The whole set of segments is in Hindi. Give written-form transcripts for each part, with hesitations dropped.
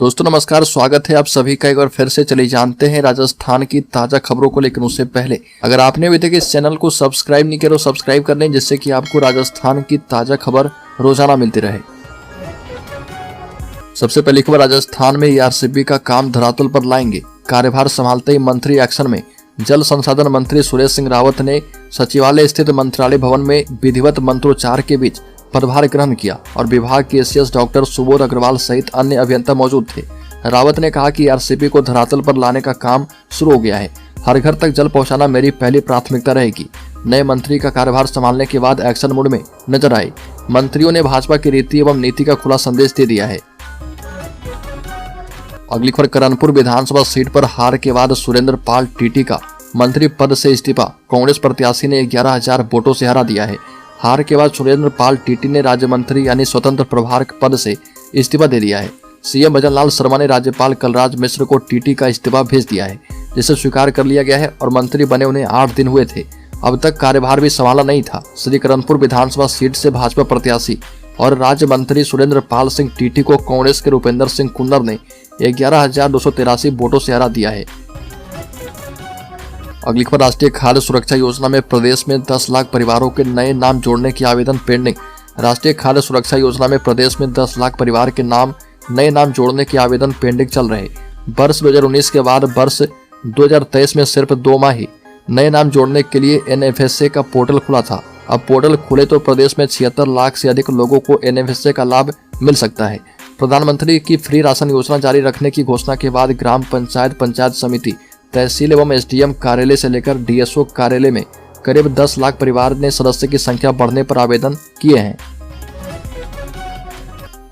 दोस्तों नमस्कार, स्वागत है आप सभी का एक बार फिर से। चलिए जानते हैं राजस्थान की ताजा खबरों को। लेकिन उससे पहले अगर आपने अभी तक इस चैनल को सब्सक्राइब नहीं किया तो सब्सक्राइब कर लें, जिससे कि आपको राजस्थान की ताजा खबर रोजाना मिलती रहे। सबसे पहली खबर, राजस्थान में ईआरसीबी का काम धरातल पर लाएंगे। कार्यभार संभालते ही मंत्री एक्शन में। जल संसाधन मंत्री सुरेश सिंह रावत ने सचिवालय स्थित मंत्रालय भवन में विधिवत मंत्रोच्चार के बीच पदभार ग्रहण किया और विभाग के एसीएस डॉक्टर सुबोध अग्रवाल सहित अन्य अभियंता मौजूद थे। रावत ने कहा कि ईआरसीबी को धरातल पर लाने का काम शुरू हो गया है। हर घर तक जल पहुंचाना मेरी पहली प्राथमिकता रहेगी। नए मंत्री का कार्यभार संभालने के बाद एक्शन मोड में नजर आए। मंत्रियों ने भाजपा की रीति एवं नीति का खुला संदेश दे दिया है। अगली खबर, करणपुर विधानसभा सीट पर हार के बाद सुरेंद्र पाल टीटी का मंत्री पद से इस्तीफा। कांग्रेस प्रत्याशी ने 11,000 वोटों से हरा दिया है। हार के बाद सुरेंद्र पाल टीटी ने राज्य मंत्री यानी स्वतंत्र प्रभार पद से इस्तीफा दे दिया है। सीएम भजनलाल शर्मा ने राज्यपाल कलराज मिश्र को टीटी का इस्तीफा भेज दिया है, जिसे स्वीकार कर लिया गया है और मंत्री बने उन्हें 8 दिन हुए थे। अब तक कार्यभार भी संभाला नहीं था। श्री करणपुर विधानसभा सीट से भाजपा प्रत्याशी और राज्य मंत्री सुरेंद्र पाल सिंह टीटी को कांग्रेस के रूपेंद्र सिंह कुन्नर ने 11,283 वोटों से हरा दिया है। अगली खबर, राष्ट्रीय खाद्य सुरक्षा योजना में प्रदेश में 10 लाख परिवारों के नए नाम जोड़ने की आवेदन पेंडिंग। राष्ट्रीय खाद्य सुरक्षा योजना में प्रदेश में 10 लाख परिवार के नए नाम जोड़ने की आवेदन पेंडिंग चल रहे। वर्ष 2019 के बाद वर्ष 2023 में सिर्फ 2 माह ही नए नाम जोड़ने के लिए एनएफएसए का पोर्टल खुला था। अब पोर्टल खुले तो प्रदेश में 76 लाख से अधिक लोगों को एनएफएसए का लाभ मिल सकता है। प्रधानमंत्री की फ्री राशन योजना जारी रखने की घोषणा के बाद ग्राम पंचायत, पंचायत समिति, तहसील एवं एसडीएम कार्यालय से लेकर डीएसओ कार्यालय में करीब 10 लाख परिवार ने सदस्य की संख्या बढ़ने पर आवेदन किए हैं।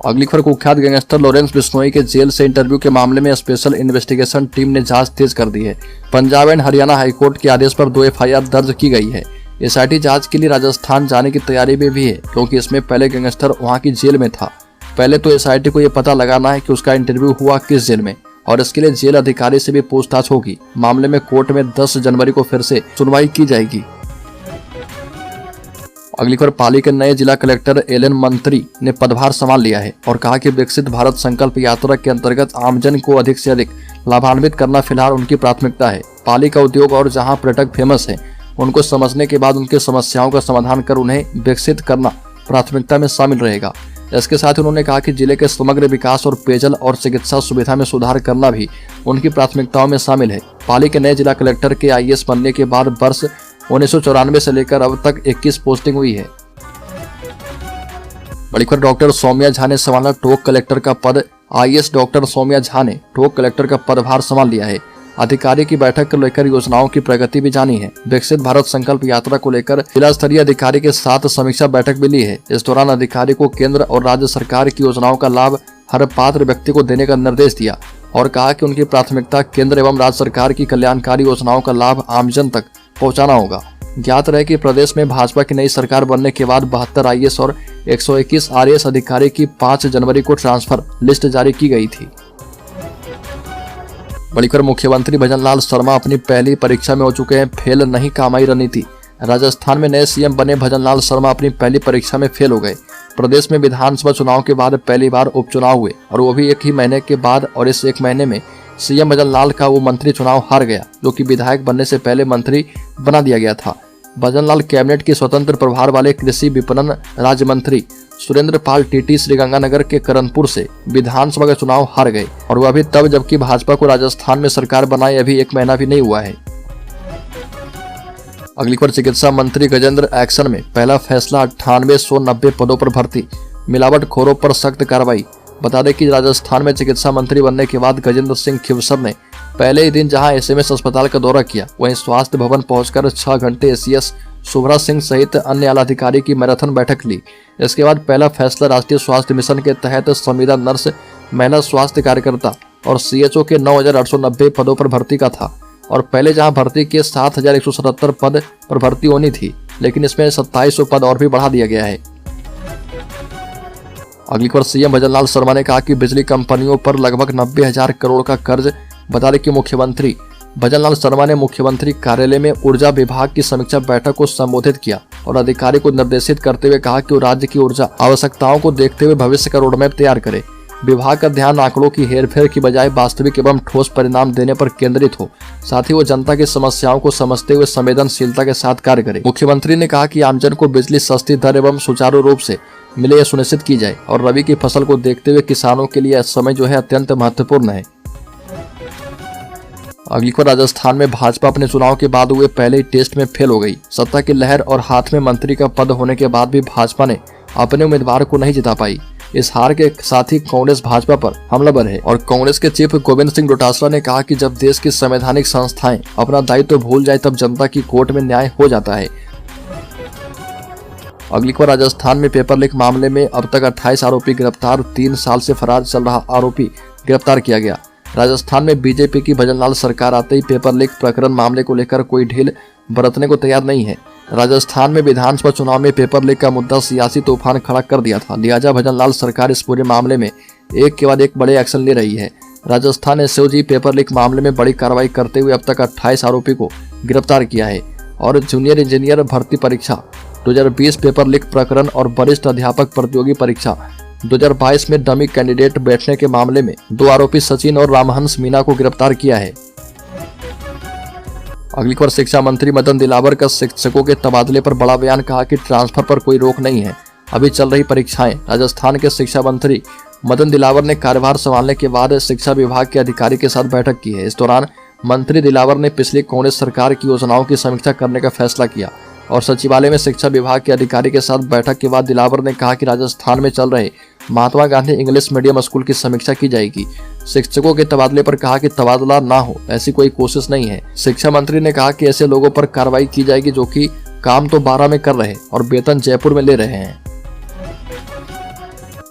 अगली खबर, कुख्यात गैंगस्टर लॉरेंस बिश्नोई के जेल से इंटरव्यू के मामले में स्पेशल इन्वेस्टिगेशन टीम ने जांच तेज कर दी है। पंजाब एंड हरियाणा हाईकोर्ट के आदेश पर 2 एफआईआर दर्ज की गई है। एसआईटी जांच के लिए राजस्थान जाने की तैयारी में भी है, क्योंकि इसमें पहले गैंगस्टर वहां की जेल में था। पहले तो एसआईटी को यह पता लगाना है कि उसका इंटरव्यू हुआ किस जेल में, और इसके लिए जेल अधिकारी से भी पूछताछ होगी। मामले में कोर्ट में 10 जनवरी को फिर से सुनवाई की जाएगी। अगली खबर, पाली के नए जिला कलेक्टर एलएन मंत्री ने पदभार संभाल लिया है और कहा कि विकसित भारत संकल्प यात्रा के अंतर्गत आमजन को अधिक से अधिक लाभान्वित करना फिलहाल उनकी प्राथमिकता है। पाली का उद्योग और जहां पर्यटक फेमस है, उनको समझने के बाद उनकी समस्याओं का समाधान कर उन्हें विकसित करना प्राथमिकता में शामिल रहेगा। इसके साथ ही उन्होंने कहा कि जिले के समग्र विकास और पेयजल और चिकित्सा सुविधा में सुधार करना भी उनकी प्राथमिकताओं में शामिल है। पाली के नए जिला कलेक्टर के आईएएस बनने के बाद वर्ष 1994 से लेकर अब तक 21 पोस्टिंग हुई है। बड़ी खबर, डॉक्टर सौम्या झा ने संभाला टोंक कलेक्टर का पद। आईएएस डॉक्टर सौम्या झा ने टोंक कलेक्टर का पदभार संभाल लिया है। अधिकारी की बैठक को लेकर योजनाओं की प्रगति भी जानी है। विकसित भारत संकल्प यात्रा को लेकर जिला स्तरीय अधिकारी के साथ समीक्षा बैठक भी ली है। इस दौरान अधिकारी को केंद्र और राज्य सरकार की योजनाओं का लाभ हर पात्र व्यक्ति को देने का निर्देश दिया और कहा कि उनकी प्राथमिकता केंद्र एवं राज्य सरकार की कल्याणकारी योजनाओं का लाभ आमजन तक पहुँचाना होगा। ज्ञात रहे कि प्रदेश में भाजपा की नई सरकार बनने के बाद 72 आईएएस और 121 आरएएस अधिकारी की 5 जनवरी को ट्रांसफर लिस्ट जारी की गई थी। बड़ी खबर, मुख्यमंत्री भजनलाल शर्मा अपनी पहली परीक्षा में हो चुके हैं फेल, नहीं काम आई रणनीति। राजस्थान में नए सीएम बने भजनलाल शर्मा अपनी पहली परीक्षा में फेल हो गए। प्रदेश में विधानसभा चुनाव के बाद पहली बार उपचुनाव हुए और वो भी एक ही महीने के बाद, और इस एक महीने में सीएम भजनलाल का वो मंत्री चुनाव हार गया, जो कि विधायक बनने से पहले मंत्री बना दिया गया था। भजनलाल कैबिनेट के स्वतंत्र प्रभार वाले कृषि विपणन राज्य मंत्री सुरेंद्र पाल टीटी श्रीगंगानगर के करणपुर से विधानसभा का चुनाव हार गए, और वह भी तब जबकि भाजपा को राजस्थान में सरकार बनाए अभी 1 महीना भी नहीं हुआ है। अगली खबर, चिकित्सा मंत्री गजेंद्र एक्शन में। पहला फैसला, 9890 पदों पर भर्ती, मिलावटखोरों पर सख्त कार्रवाई। बता दें कि राजस्थान में चिकित्सा मंत्री बनने के बाद गजेंद्र सिंह खिवसर ने पहले ही दिन जहां एसएमएस अस्पताल का दौरा किया, वहीं स्वास्थ्य भवन पहुंचकर 6 घंटे एसीएस शुभ्रा सिंह सहित अन्य आला अधिकारी की मैराथन बैठक ली। इसके बाद पहला फैसला राष्ट्रीय स्वास्थ्य मिशन के तहत संविदा नर्स, महिला स्वास्थ्य कार्यकर्ता और सीएचओ के 9890 पदों पर भर्ती का था। और पहले जहां भर्ती के 7177 पद पर भर्ती होनी थी, लेकिन इसमें 2700 पद और भी बढ़ा दिया गया है। अगली खबर, सीएम भजनलाल शर्मा ने कहा कि बिजली कंपनियों पर लगभग 90,000 करोड़ का कर्ज। बता दें कि मुख्यमंत्री भजनलाल शर्मा ने मुख्यमंत्री कार्यालय में ऊर्जा विभाग की समीक्षा बैठक को संबोधित किया और अधिकारी को निर्देशित करते हुए कहा कि वो राज्य की ऊर्जा आवश्यकताओं को देखते हुए भविष्य का रोडमैप तैयार करे। विभाग का ध्यान आंकड़ों की हेरफेर की बजाय वास्तविक एवं ठोस परिणाम देने पर केंद्रित हो, साथ ही वो जनता की समस्याओं को समझते हुए संवेदनशीलता के साथ कार्य करे। मुख्यमंत्री ने कहा कि आमजन को बिजली सस्ती दर एवं सुचारू रूप से मिले यह सुनिश्चित की जाए और रबी की फसल को देखते हुए किसानों के लिए समय जो है अत्यंत महत्वपूर्ण है। अगली खबर, राजस्थान में भाजपा अपने चुनाव के बाद हुए पहले ही टेस्ट में फेल हो गई। सत्ता की लहर और हाथ में मंत्री का पद होने के बाद भी भाजपा ने अपने उम्मीदवार को नहीं जिता पाई। इस हार के साथ ही कांग्रेस भाजपा पर हमलावर है और कांग्रेस के चीफ गोविंद सिंह डोटासरा ने कहा कि जब देश की संवैधानिक संस्थाएं अपना दायित्व भूल जाए तब जनता की कोर्ट में न्याय हो जाता है। अगली खबर, राजस्थान में पेपर लीक मामले में अब तक 28 आरोपी गिरफ्तार, 3 साल से फरार चल रहा आरोपी गिरफ्तार किया गया। राजस्थान में बीजेपी की भजनलाल सरकार आते ही पेपर लीक प्रकरण मामले को लेकर कोई ढील बरतने को तैयार नहीं है। राजस्थान में विधानसभा चुनाव में पेपर लीक का मुद्दा सियासी तूफान खड़ा कर दिया था, लिहाजा भजनलाल सरकार इस पूरे मामले में एक के बाद एक बड़े एक्शन ले रही है। राजस्थान एसओजी पेपर लीक मामले में बड़ी कार्रवाई करते हुए अब तक 28 आरोपी को गिरफ्तार किया है और जूनियर इंजीनियर भर्ती परीक्षा 2020 पेपर लीक प्रकरण और वरिष्ठ अध्यापक प्रतियोगी परीक्षा 2022 में डमी कैंडिडेट बैठने के मामले में 2 आरोपी सचिन और रामहंस मीना को गिरफ्तार किया है। अगली खबर, शिक्षा मंत्री मदन दिलावर का शिक्षकों के तबादले पर बड़ा बयान, कहा कि ट्रांसफर पर कोई रोक नहीं है, अभी चल रही परीक्षाएं। राजस्थान के शिक्षा मंत्री मदन दिलावर ने कार्यभार संभालने के बाद शिक्षा विभाग के अधिकारी के साथ बैठक की है। इस दौरान मंत्री दिलावर ने पिछली कांग्रेस सरकार की योजनाओं की समीक्षा करने का फैसला किया और सचिवालय में शिक्षा विभाग के अधिकारी के साथ बैठक के बाद दिलावर ने कहा कि राजस्थान में चल रहे Mahatma Gandhi English medium school की समीक्षा की जाएगी। शिक्षकों के तबादले पर कहा कि तबादला ना हो ऐसी कोई कोशिश नहीं है। शिक्षा मंत्री ने कहा कि ऐसे लोगों पर कार्रवाई की जाएगी जो कि काम तो 12 में कर रहे और वेतन जयपुर में ले रहे हैं।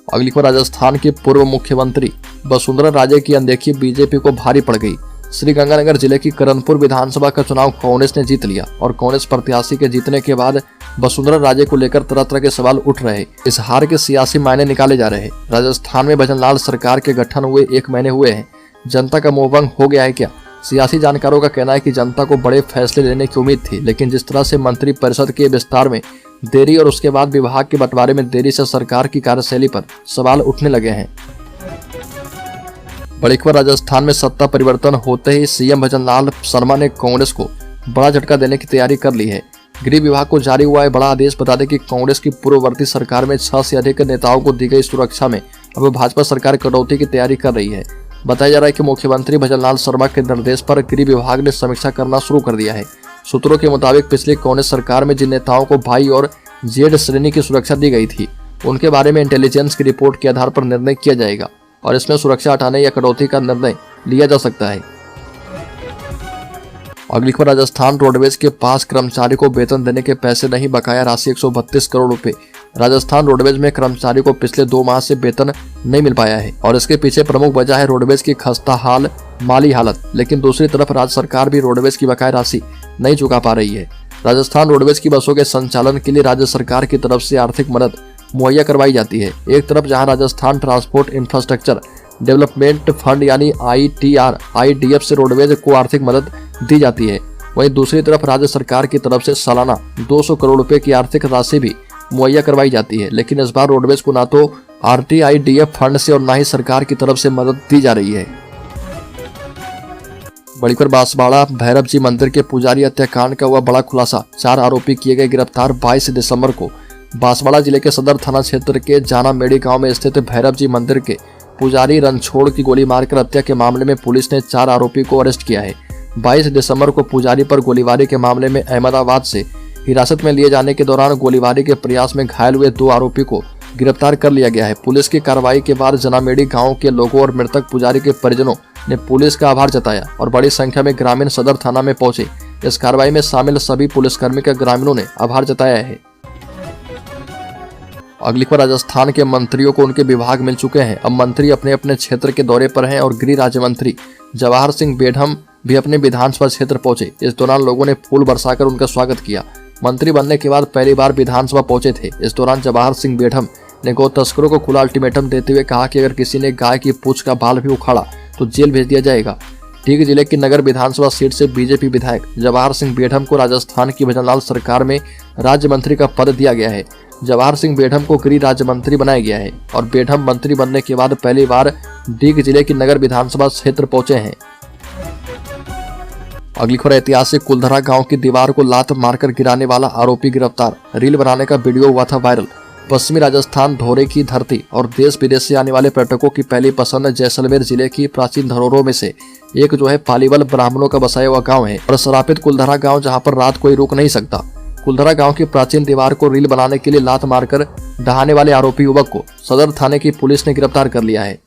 अगली खबर, राजस्थान के पूर्व मुख्यमंत्री वसुंधरा राजे की अनदेखी बीजेपी को भारी पड़ गई। श्रीगंगानगर जिले की करणपुर विधानसभा का चुनाव कांग्रेस ने जीत लिया और कांग्रेस प्रत्याशी के जीतने के बाद वसुंधरा राजे को लेकर तरह तरह के सवाल उठ रहे। इस हार के सियासी मायने निकाले जा रहे। राजस्थान में भजनलाल सरकार के गठन हुए 1 महीने हुए हैं, जनता का मोह भंग हो गया है क्या? सियासी जानकारों का कहना है कि जनता को बड़े फैसले लेने की उम्मीद थी, लेकिन जिस तरह से मंत्री परिषद के विस्तार में देरी और उसके बाद विभाग के बंटवारे में देरी से सरकार की कार्यशैली पर सवाल उठने लगे हैं। बड़ी खबर, राजस्थान में सत्ता परिवर्तन होते ही सीएम भजनलाल शर्मा ने कांग्रेस को बड़ा झटका देने की तैयारी कर ली है। गृह विभाग को जारी हुआ है बड़ा आदेश। बता दें कि कांग्रेस की पूर्ववर्ती सरकार में 6 से अधिक नेताओं को दी गई सुरक्षा में अब भाजपा सरकार कटौती की तैयारी कर रही है। बताया जा रहा है कि मुख्यमंत्री भजनलाल शर्मा के निर्देश पर गृह विभाग ने समीक्षा करना शुरू कर दिया है। सूत्रों के मुताबिक पिछली कांग्रेस सरकार में जिन नेताओं को भाई और जेड श्रेणी की सुरक्षा दी गई थी उनके बारे में इंटेलिजेंस की रिपोर्ट के आधार पर निर्णय किया जाएगा और इसमें सुरक्षा हटाने या कटौती का निर्णय लिया जा सकता है। अगली खबर, राजस्थान रोडवेज के पास कर्मचारी को वेतन देने के पैसे नहीं, बकाया राशि 132 करोड़ रुपए। राजस्थान रोडवेज में कर्मचारी को पिछले 2 माह से वेतन नहीं मिल पाया है और इसके पीछे प्रमुख वजह है रोडवेज की खस्ता हाल माली हालत। लेकिन दूसरी तरफ राज्य सरकार भी रोडवेज की बकाया राशि नहीं चुका पा रही है। राजस्थान रोडवेज की बसों के संचालन के लिए राज्य सरकार की तरफ से आर्थिक मदद मुहैया करवाई जाती है। एक तरफ जहां Rajasthan transport infrastructure development fund यानी ITR/IDF से रोडवेज को आर्थिक मदद दी जाती है, वहीं दूसरी तरफ राज्य सरकार की तरफ से सालाना 200 करोड़ रुपए की आर्थिक राशि भी मुहैया करवाई जाती है। लेकिन इस बार रोडवेज को ना तो RTIDF फंड से और ना ही सरकार की तरफ से मदद दी जा रही है। बड़ी खबर, बांसवाड़ा भैरव जी मंदिर के पुजारी हत्याकांड का हुआ बड़ा खुलासा। 4 आरोपी किए गए गिरफ्तार। 22 दिसंबर को बांसवाड़ा जिले के सदर थाना क्षेत्र के जाना मेड़ी गांव में स्थित भैरव जी मंदिर के पुजारी रणछोड़ की गोली मारकर हत्या के मामले में पुलिस ने 4 आरोपी को अरेस्ट किया है। 22 दिसंबर को पुजारी पर गोलीबारी के मामले में अहमदाबाद से हिरासत में लिए जाने के दौरान गोलीबारी के प्रयास में घायल हुए 2 आरोपी को गिरफ्तार कर लिया गया है। पुलिस की कार्रवाई के बाद जनामेड़ी गांव के लोगों और मृतक पुजारी के परिजनों ने पुलिस का आभार जताया और बड़ी संख्या में ग्रामीण सदर थाना में पहुंचे। इस कार्रवाई में शामिल सभी पुलिसकर्मी का ग्रामीणों ने आभार जताया है। अगली खबर, राजस्थान के मंत्रियों को उनके विभाग मिल चुके हैं। अब मंत्री अपने अपने क्षेत्र के दौरे पर हैं और गृह राज्य मंत्री जवाहर सिंह बेढम भी अपने विधानसभा क्षेत्र पहुंचे। इस दौरान लोगों ने फूल बरसाकर उनका स्वागत किया। मंत्री बनने के बाद पहली बार विधानसभा पहुंचे थे। इस दौरान जवाहर सिंह बेढम ने गौ तस्करों को खुला अल्टीमेटम देते हुए कहा कि अगर किसी ने गाय की पूंछ का बाल भी उखाड़ा तो जेल भेज दिया जाएगा। टिहरी जिले की नगर विधानसभा सीट से बीजेपी विधायक जवाहर सिंह बेढम को राजस्थान की भजनलाल सरकार में राज्य मंत्री का पद दिया गया है। जवाहर सिंह बेढम को गृह राज्य मंत्री बनाया गया है और बेढम मंत्री बनने के बाद पहली बार डीग जिले की नगर विधानसभा क्षेत्र पहुंचे हैं। अगली खबर ऐतिहासिक कुलधरा गांव की दीवार को लात मारकर गिराने वाला आरोपी गिरफ्तार। रील बनाने का वीडियो हुआ था वायरल। पश्चिमी राजस्थान धोरे की धरती और देश विदेश से आने वाले पर्यटकों की पहली पसंद जैसलमेर जिले की प्राचीन धरोहरों में से एक जो है पालीवाल ब्राह्मणों का बसाया हुआ गांव है और श्रापित कुलधरा गांव, जहां पर रात कोई रुक नहीं सकता। कुलधरा गांव की प्राचीन दीवार को रील बनाने के लिए लात मारकर ढहाने वाले आरोपी युवक को सदर थाने की पुलिस ने गिरफ्तार कर लिया है।